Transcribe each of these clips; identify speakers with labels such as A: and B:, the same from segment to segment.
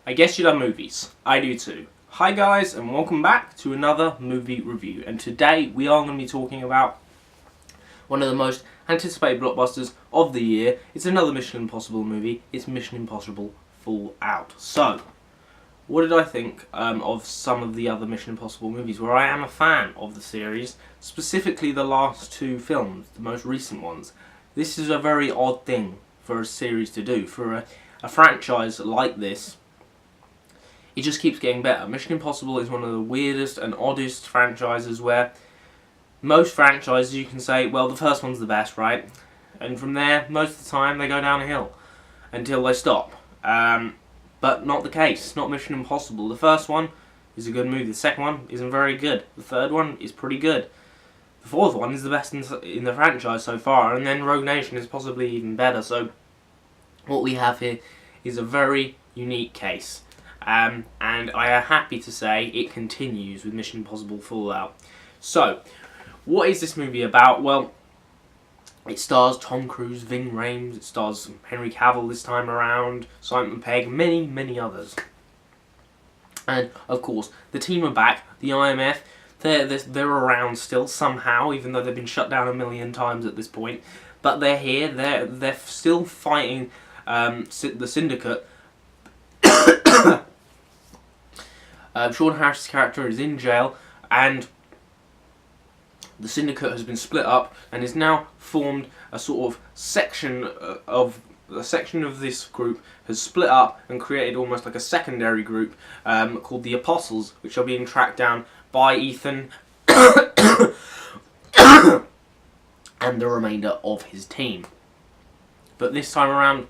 A: I guess you love movies. I do too. Hi guys, and welcome back to another movie review. And today we are going to be talking about one of the most anticipated blockbusters of the year. It's another Mission Impossible movie. It's Mission Impossible Fallout. So, what did I think of some of the other Mission Impossible movies where I am a fan of the series, specifically the last two films, the most recent ones. This is a very odd thing for a series to do. For a franchise like this, it just keeps getting better. Mission Impossible is one of the weirdest and oddest franchises where most franchises you can say, well, the first one's the best, right? And from there, most of the time, they go downhill until they stop. But not the case. Not Mission Impossible. The first one is a good movie. The second one isn't very good. The third one is pretty good. The fourth one is the best in the franchise so far. And then Rogue Nation is possibly even better. So what we have here is a very unique case. And I am happy to say it continues with Mission Impossible Fallout. So, what is this movie about? Well, it stars Tom Cruise, Ving Rhames, it stars Henry Cavill this time around, Pegg, many others. And, of course, the team are back. The IMF, they're around still somehow, even though they've been shut down a million times at this point. But they're here, they're still fighting the Syndicate. Sean Harris's character is in jail, and the Syndicate has been split up and is now formed a sort of section of this group has split up and created almost like a secondary group called the Apostles, which are being tracked down by Ethan and the remainder of his team. But this time around,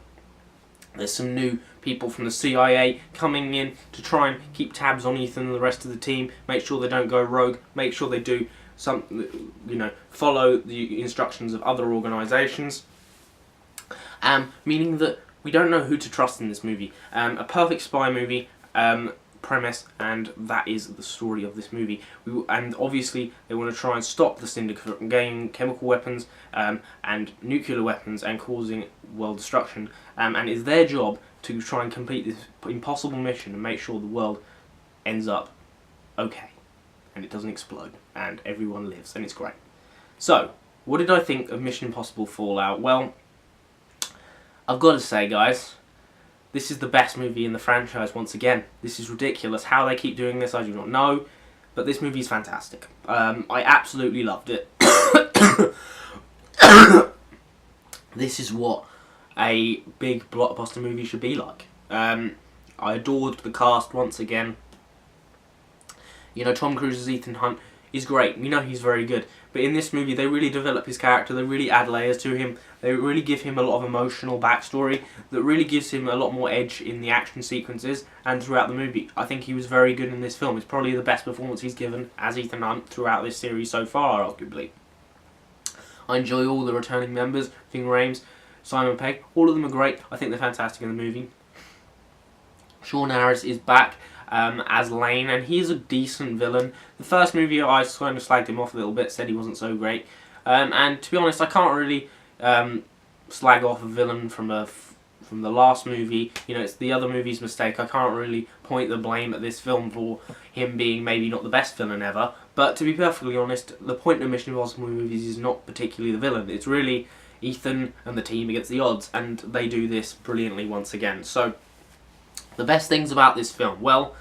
A: there's some new people from the CIA coming in to try and keep tabs on Ethan and the rest of the team, make sure they don't go rogue, make sure they do follow the instructions of other organisations. Meaning that we don't know who to trust in this movie. A perfect spy movie premise, and that is the story of this movie. And obviously they want to try and stop the Syndicate from gaining chemical weapons and nuclear weapons and causing world destruction. And it's their job to try and complete this impossible mission and make sure the world ends up okay and it doesn't explode and everyone lives, and it's great. So, what did I think of Mission Impossible Fallout? Well, I've got to say, guys, this is the best movie in the franchise once again. This is ridiculous. How they keep doing this, I do not know, but this movie is fantastic. I absolutely loved it. This is what a big blockbuster movie should be like. I adored the cast once again. You know, Tom Cruise's Ethan Hunt is great. We know he's very good. But in this movie, they really develop his character. They really add layers to him. They really give him a lot of emotional backstory that really gives him a lot more edge in the action sequences and throughout the movie. I think he was very good in this film. It's probably the best performance he's given as Ethan Hunt throughout this series so far, arguably. I enjoy all the returning members, Ving Rhames, Pegg. All of them are great. I think they're fantastic in the movie. Sean Harris is back as Lane, and he's a decent villain. The first movie I kind of slagged him off a little bit, said he wasn't so great. And to be honest, I can't really slag off a villain from the last movie. You know, it's the other movie's mistake. I can't really point the blame at this film for him being maybe not the best villain ever. But to be perfectly honest, the point of Mission Impossible movies is not particularly the villain. It's really Ethan and the team against the odds, and they do this brilliantly once again. So, the best things about this film, well,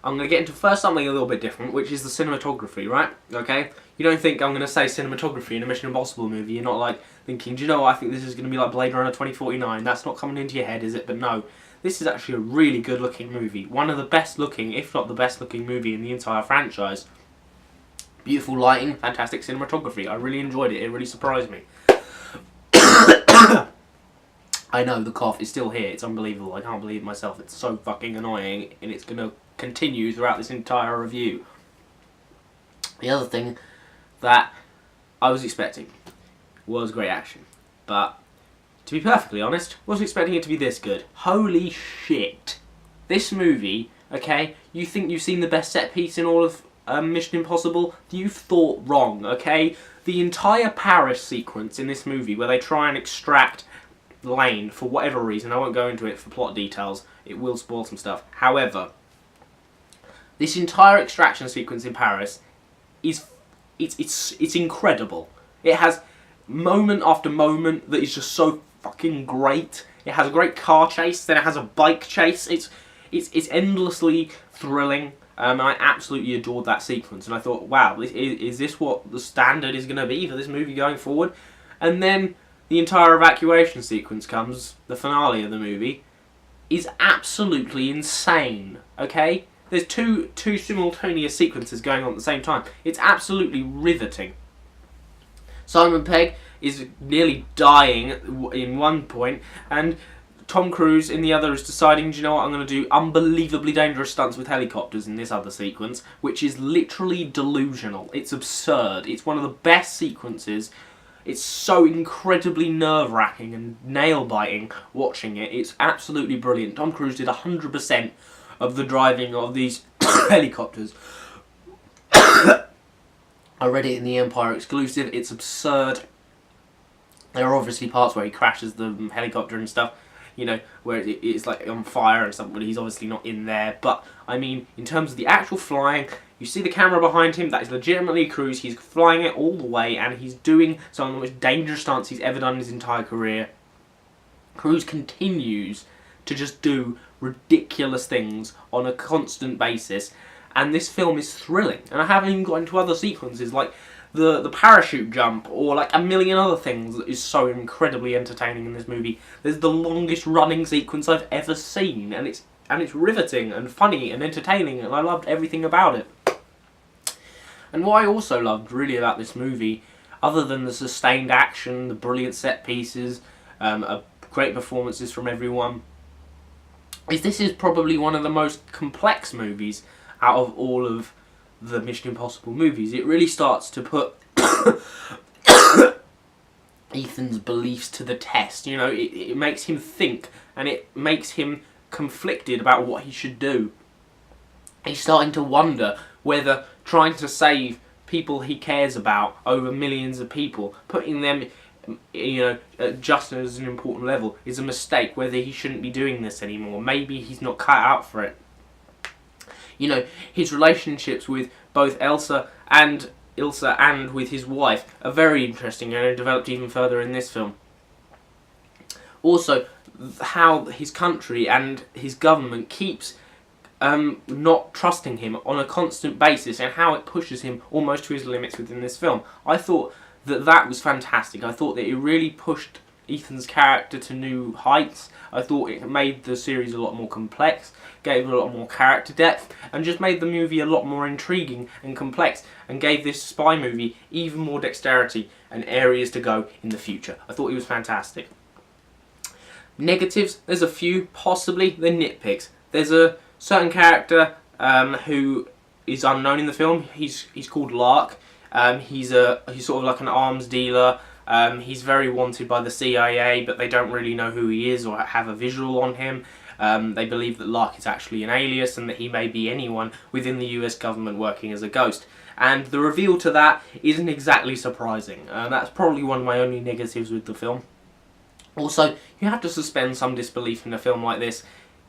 A: I'm going to get into first something a little bit different, which is the cinematography, right? Okay? You don't think I'm going to say cinematography in a Mission Impossible movie. You're not like thinking, do you know what, I think this is going to be like Blade Runner 2049. That's not coming into your head, is it? But no, this is actually a really good looking movie. One of the best looking, if not the best looking movie in the entire franchise. Beautiful lighting, fantastic cinematography. I really enjoyed it. It really surprised me. I know, the cough is still here. It's unbelievable. I can't believe it myself. It's so fucking annoying, and it's going to continue throughout this entire review. The other thing that I was expecting was great action. But, to be perfectly honest, wasn't expecting it to be this good. Holy shit. This movie, okay, you think you've seen the best set piece in all of Mission Impossible? You've thought wrong, okay? The entire Paris sequence in this movie, where they try and extract lane for whatever reason. I won't go into it for plot details. It will spoil some stuff. However, this entire extraction sequence in Paris is it's incredible. It has moment after moment that is just so fucking great. It has a great car chase, then it has a bike chase. It's endlessly thrilling. I absolutely adored that sequence, and I thought, wow, is this what the standard is going to be for this movie going forward? And then the entire evacuation sequence comes, the finale of the movie, is absolutely insane, okay? There's two simultaneous sequences going on at the same time. It's absolutely riveting. Simon Pegg is nearly dying in one point, and Tom Cruise in the other is deciding, do you know what, I'm going to do unbelievably dangerous stunts with helicopters in this other sequence, which is literally delusional. It's absurd. It's one of the best sequences. It's so incredibly nerve-wracking and nail-biting watching it. It's absolutely brilliant. Tom Cruise did 100% of the driving of these helicopters. I read it in the Empire exclusive. It's absurd. There are obviously parts where he crashes the helicopter and stuff, you know, where it's like on fire and stuff, but he's obviously not in there. But, I mean, in terms of the actual flying, you see the camera behind him, that is legitimately Cruise. He's flying it all the way, and he's doing some of the most dangerous stunts he's ever done in his entire career. Cruise continues to just do ridiculous things on a constant basis, and this film is thrilling. And I haven't even got into other sequences like the parachute jump or like a million other things that is so incredibly entertaining in this movie. There's the longest running sequence I've ever seen, and it's riveting and funny and entertaining, and I loved everything about it. And what I also loved really about this movie, other than the sustained action, the brilliant set pieces, great performances from everyone, is this is probably one of the most complex movies out of all of the Mission Impossible movies. It really starts to put Ethan's beliefs to the test. You know, it makes him think, and it makes him conflicted about what he should do. He's starting to wonder whether trying to save people he cares about over millions of people, putting them, you know, just as an important level, is a mistake, whether he shouldn't be doing this anymore. Maybe he's not cut out for it. You know, his relationships with both Ilsa and with his wife are very interesting, and are developed even further in this film. Also, how his country and his government keeps not trusting him on a constant basis, and how it pushes him almost to his limits within this film. I thought that was fantastic. I thought that it really pushed Ethan's character to new heights. I thought it made the series a lot more complex, gave it a lot more character depth, and just made the movie a lot more intriguing and complex, and gave this spy movie even more dexterity and areas to go in the future. I thought it was fantastic. Negatives, there's a few, possibly. They're nitpicks. There's a certain character who is unknown in the film. He's called Lark. He's sort of like an arms dealer. He's very wanted by the CIA, but they don't really know who he is or have a visual on him. They believe that Lark is actually an alias, and that he may be anyone within the US government working as a ghost. And the reveal to that isn't exactly surprising. That's probably one of my only negatives with the film. Also, you have to suspend some disbelief in a film like this.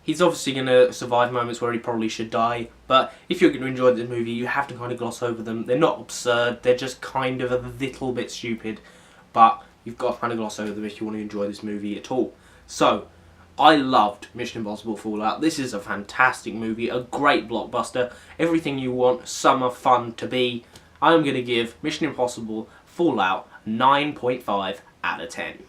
A: He's obviously going to survive moments where he probably should die, but if you're going to enjoy this movie, you have to kind of gloss over them. They're not absurd, they're just kind of a little bit stupid, but you've got to kind of gloss over them if you want to enjoy this movie at all. So, I loved Mission Impossible Fallout. This is a fantastic movie, a great blockbuster, everything you want summer fun to be. I'm going to give Mission Impossible Fallout 9.5 out of 10.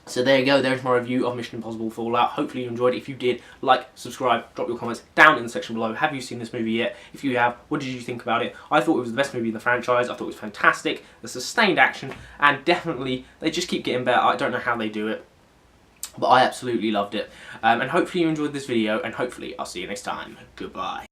A: So there you go, there's my review of Mission Impossible Fallout. Hopefully you enjoyed it. If you did, like, subscribe, drop your comments down in the section below. Have you seen this movie yet? If you have, what did you think about it? I thought it was the best movie in the franchise. I thought it was fantastic. The sustained action, and definitely, they just keep getting better. I don't know how they do it, but I absolutely loved it. And hopefully you enjoyed this video, and hopefully I'll see you next time. Goodbye.